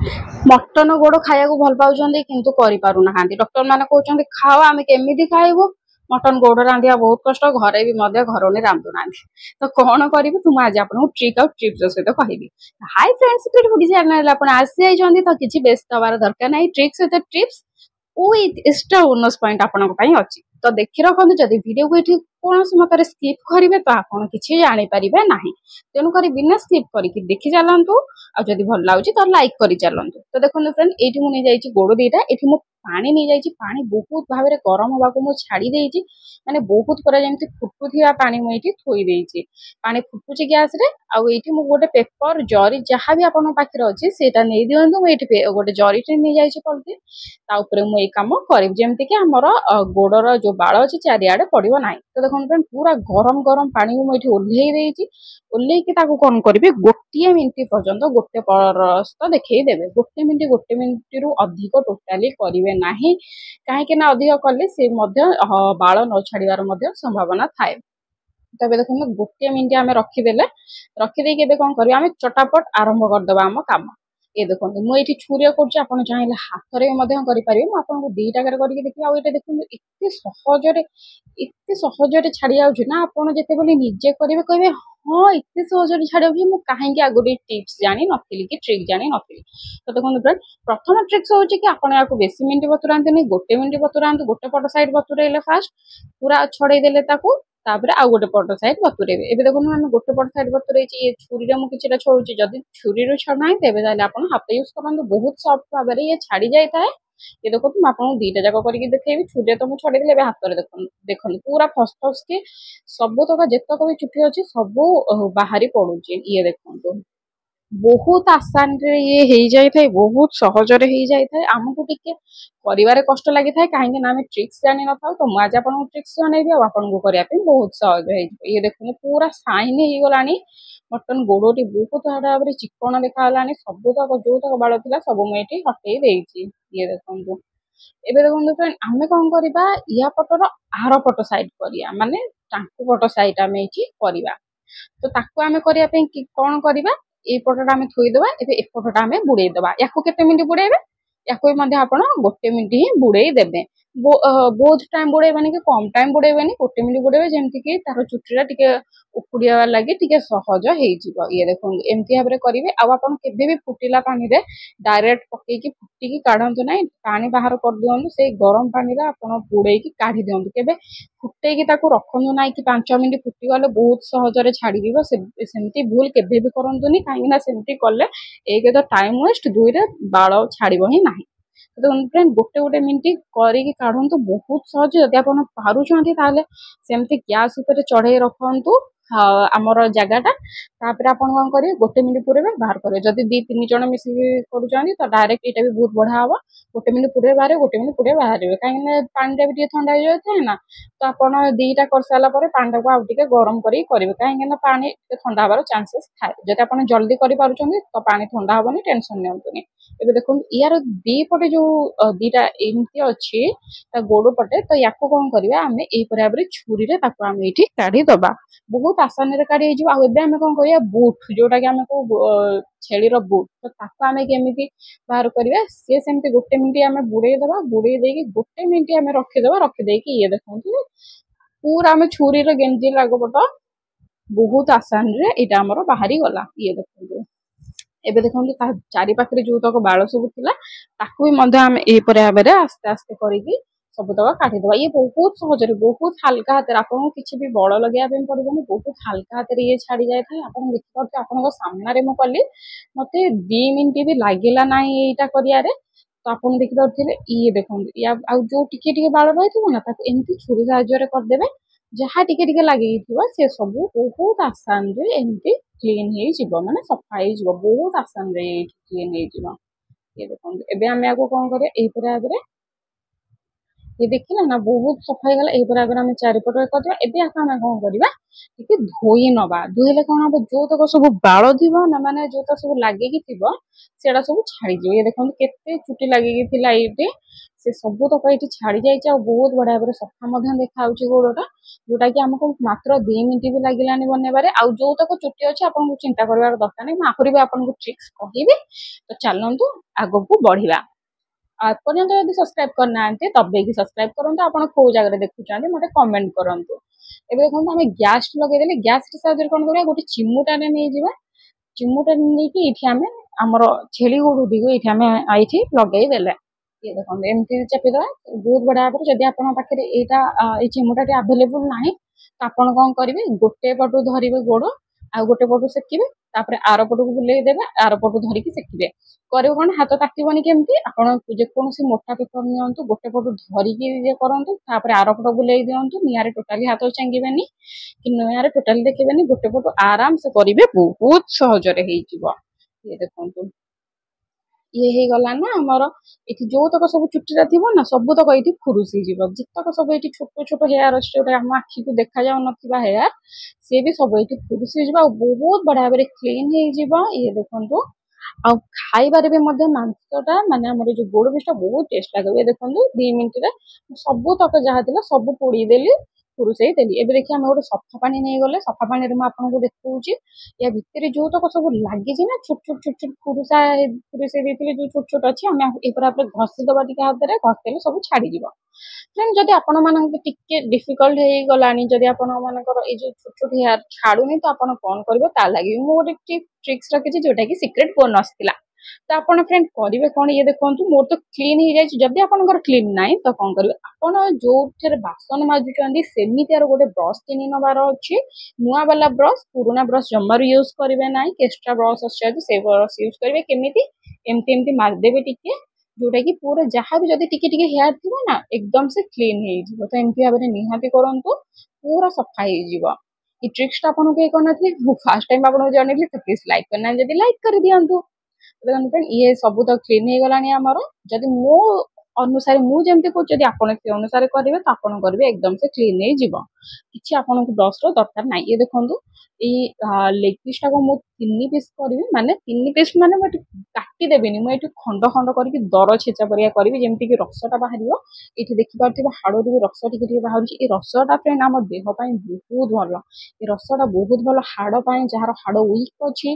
Mutton गोड़ खाया भल पाँच किंतु करें डॉक्टर मैंने कहते खाओ आम केमी खाइबू मटन गोड़ रांधिया बहुत कष्ट घरे भी घरोनी रांधुना तो कौन करी तुम आज आपको ट्रिक आउ ट्रिप्स सहित कहबी। हाय फ्रेंड्स चैनल आप आसी जाइए तो किसी व्यस्त हमार दरकार ना ट्रिक सहित trips with extra bonus point आपंपाई अच्छी तो देखी रखु जब वीडियो को ये कौन मत स्किप करेंगे तो आप किसी जानीपारे ना तेणुक बिना स्किप करके देखी चलतु आदि भल लगे तो लाइक कर चलतु। तो देखो फ्रेंड ये मुझे गोड़ दीटा ये पानी नहीं जाइए पानी बहुत भाव में गरम होगा मुझे छाड़ी देती माने बहुत पूरा जमी फुटुवा पानी मुझे थोई देती पानी फुटुची गैस आईटी मुझे गोटे पेपर जरी जहाँ भी आपन पाखे अच्छे से नहीं दिंतु मुझे गोटे जरीटे नहीं जाइए पलिथीन ताऊपर मुझे कम करी जमीक आमर गोड़र जो बाल अच्छी चारिआडे पड़ो ना। तो देखो फ्रेंड पूरा गरम गरम पानी को मुझे ओह्लई देती ओह्लैकी कौन करेंगे गोटे मिनिट पर्यंत गोटे परस्त देखदेवे गोटे मिनिट रु अधिक टोटाली करेंगे ना कहीं अधिक कले से बाल न छाड़ार संभावना थाए। तबे देखो गोटे मिनिट आम रखीदे रखीदे कौन कर चटापट आरंभ करदे आम कम। ये देखो मुझे छुरी कर चाहिए हाथ में करेंगे आपको दीटा करके देखिए आउ ये देखो एत सहजरे छाड़ी जाऊँ आपड़ जिते निजे करेंगे कहे हाँ एत सहजरे छाड़ी मुझे कहीं आगे टिप्स जानी नी कि ट्रिक जानी नी। तो देखो फ्रेंड प्रथम ट्रिक्स हूँ कि आपको बेसी मिनिट बतुराते गोटे मिनिट बतुरातु गोटे पट साइड बतुरेले फास्ट पूरा छड़ेदेले तापर आउ गोटे पट साइड बतुरेबे। एबे देखो आम गोटे पट साइड बतुरे ये छुरी में किसी छुड़ी जदि छुरी छाड़ना तेज आप हाथ यूज करूँ बहुत सफ्ट भाव में ये छाड़ी जाए। ये देखो तुम आपको दीटा जाक करके देखेबी छुरी तो मुझे छड़ेदेली हाथ में देखो पूरा फस फस के सबुतक जितक भी चुटी अच्छी सब बाहरी पड़ुची ये देखो बहुत आसान रे ये हो जाए बहुत सहजरे हो जाए आमको टिके कर कष्ट लगी था कहीं आम ट्रिक्स जानी न था। तो मुझे आपको ट्रिक्स जनइबी आपको करने बहुत सहज हो ये देखो पूरा साइन हो गला मटन गोड़ी बहुत भाव में चिकन देखा सबुतक जो तक बाल था सब मुझे हटई देती ये देखो। एबे देखो फ्रेंड आमे कौन करवा या पटर आर पट साइड करिया माने टांकू पट साइड आम करवा तो ताकू आमे करने कौन करवा ये पटटा आम थोईदे एपटा आम बुड़ेदबा या मिनिट बुड़ेबे या गोटे मिनिट ही बुड़े देवे बहुत टाइम बुड़ेबानी कि कम टाइम बुड़ेबेनी गोटे मिनिट बुड़ेबे जमीक तार चुटीटा टिके उखुड़िया लगे टिके सहज हो ये देखो एमती भाव में करेंगे आपन केबे फुटिला पानी रे डायरेक्ट पकईकी फुटिकी काढ़तु ना पानी बाहर कर दिंतु से गरम पानी रे आपन बुड़ेकी काढ़ी दिंतु केबे फुटेकी रखु ना कि 5 मिनिट फुटीगले बहुत सहजरे छाड़ी सेमती भूल केबे भी करंतुनी कहीं सेमती कले एक तो टाइम वेस्ट दुई रे बाल छाड़ब ही ना। तो फ्रेंड गोटे गोटे मिनिट करके काढ़तु बहुत सहज जब आप पारुंट सेमती गैस उपर चढ़े रखु आमर जगटा तापर आप कौन करेंगे गोटे मिनिट पूरे बाहर करेंगे जदि 2-3 जन मिसिक करुँच तो डायरेक्ट ये भी बहुत बढ़िया हम गोटे मिनिट पूरे बाहर गोटे मिनिट पूरे बाहर कहीं पानी भी ठंडा हो जाए ना तो आप दीटा कर सारापर पानी को आउ टे गरम करेंगे कहीं पानी ठंडा हबार चांसेस थाए जब आप जल्दी करें तो पानी ठंडा हेनी टेंशन नियंतुनी। एबे देखो यार दी पटे जो दीटा एमती अच्छी गोड़ पटे तो या कौन करवा आम ये छुरी रे आम ये काढ़ीदबा बहुत आसान काढ़ी आम कौन कर बुट जोटा कि आम छेलीर बुट तो आम केमी बाहर करवा सी सेमती गोटे मिनिट आम बुड़ेदबा बुड़े देकी गोटे मिनिट आम रखीदबा रखीदेकी ये देखो पूरा आम छुरी गेंजी लागपट बहुत आसान रे इटा आमर बाहरी गला ये देखो। एबे देखो चारि पाखरे जो तक बाल सब थिला ताकू भी आम भाव में आस्ते आस्ते करके सबुतक काढ़ीदबा ये बहुत सहज बहुत हल्का हाथ आपको किसी भी बड़ लगे पड़ोनी बहुत हल्का हाथ ये छाड़ी जाए आप देखिए आप सामने मुझे कली मत 2 मिनिट भी लगिला ना यहाँ कर तो आप देखिपे ये देखो या जो टिके बाल रही ना एमती छुरी साहाय्य करदे जहाँ टिके लगे से सब बहुत आसान रे एमती क्लीन हो माने सफा हो बहुत आसान रे क्लीन हो ये देखो एबे आम आपको कौन करें भाव में ये देखिए ना बहुत सफा गला यही भाव में चारिपट करदे एबे आम कौन करवा टे धोई नवा धोइले कौन हम जो तक सब बाल थी ना माने जो तक सब लगे से सब छाड़ी ये देखो केते चुटी लगे ये से सबू तक ये छाड़ी जाइए बहुत बढ़िया भाव सफा देखा गोड़टा जोटा कि आमको मात्र 2 मिनिट भी लगे बनवार आउ जो तक चुट्टी अच्छे आपको चिंता करार दरकार नहीं आखिरी भी आपको ट्रिक्स कहबी तो चलतु आग को बढ़िया पर्यंत यदि सब्सक्राइब करना तब सब्सक्राइब करूँ आप कौ जगह देखुं मत कमेंट करूँ एवं देखो आम गैस लगे गैस साहय कौन करा गोटे चिमुटा नहीं जावा चिमुटा नहीं ये आम आमर छेली गुड़ी को ये आम ये लगे ये देखो एमती चापीद बहुत बढ़िया भाव जब आप ये चिमुटा आभेलेबुल ना तो आप कौन करेंगे गोटे पटू धरवे गोड़ आ गोटे पटू सेकिबे तापर आर पटू बुलाई देवे आर पटू धरिकी सेकिबे करेंगे कौन हाथ ताकबनी केमती आप जेकोसी मोटा पेपर नियंतु गोटे पटू धरिकी करंतु तापर आर पट बुलाई दिंतु निआरे टोटाली हाथ चेंगेबेनी कि निआरे टोटाली देखिबेनी गोटे पटू आराम से करेंगे बहुत सहजरे ये देखो ये हो गला ना आमर ये जो तक सब चुट्टा थी ना सब तक ये फुरुसी जितक सब ये छोट छोट हेयर अच्छे जो आम आखि को देखा जाऊ ना हेयर सी भी सब ये फुरुसी बहुत बढ़िया भाव क्लीन हो ये देखो आ खाइबार भी मांसटा माने जो गोड़ पीसटा बहुत टेस्ट लगे ये देखो 2 मिनिट सब तक जहाँ थी सब पोड़देली फुरुसई देली एबे देखिए आम गोटे सफा पानी नहीं गले सफा पानी में आपको देखा या भितर जो तक सब लगी ना छोट छोट छोट छोट फुरुसई देते जो छोट छोट अच्छी आम घसीदबा टे हाथ में घसीदेले सब छाड़ीज फ्रेंड जदि आपण मानक टिके डिफिकल्ट हो गलानी जदि आपण मानकर ये जो छोट छोट हेयर छाड़ूनी तो आपण कौन करेंगे ता लगे मु गोटे ट्रिक्स रखी जोटा कि सिक्रेट बोनस थिला तो आपण फ्रेंड करेंगे कौन ये देखो मोर तो क्लीन हो जाए जदि आपंकर क्लीन ना तो कौन करेंगे आपण जो बासन माजुंट सेमती गोटे ब्रश किनी नबार अच्छी नुआ वाला ब्रश पुराना ब्रश जमार यूज करेंगे ना एक्सट्रा ब्रश अच्छे से ब्रश यूज करेंगे केमी एमती एमती मारिदेवे टिके जोटा कि पूरा जहाँ भी जब टिके टिके हेयर थी ना एकदम से क्लीन हो तो एमती भाव में निहाती करूँ पूरा सफा हो ये ट्रिक्स आपको किए करना फास्ट टाइम आपको जनइली तो प्लीज लाइक करना जब लाइक कर दिंतु ये सब तो क्लीन हो गलानी आमर जदि मो अनुसार मुझे कहूँ आप अनुसार करेंगे तो आप करेंगे एकदम से क्लीन हो किसी आपको ब्रश दरकार ना ये देखो ये लेग पीसटा को मुझे 3 पीस करी माने 3 पीस माने मुझे काटिदेवी मुझे खंड खंड करके दर छेचा परिया करी जमीक कि रसटा बाहर ये देखिपे हाड़ भी रस टे बाहर ये रसटा फ्रेंड आम देहपाई बहुत भल ये रसटा बहुत भल हाड़पाई जार हाड़ वीक अच्छी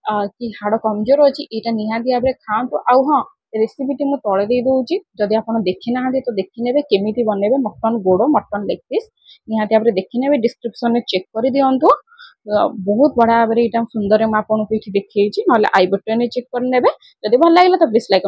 कि हाड़ कमजोर अच्छी यहाँ निहाती भाव खातु आउ हाँ रेसिपीटी मुझे तले दे दूसरी जदि आप देखी ना तो देखी ने केमी बनइबे मटन गोड़ मटन लेग पीस निहाती भाव देखी ने डिस्क्रिप्शन में चेक कर दिंतु बहुत बड़ा भाव में यहाँ सुंदर मुझे देखी ना आई बटन चेक कर जब भल लगे तो प्लीज लाइक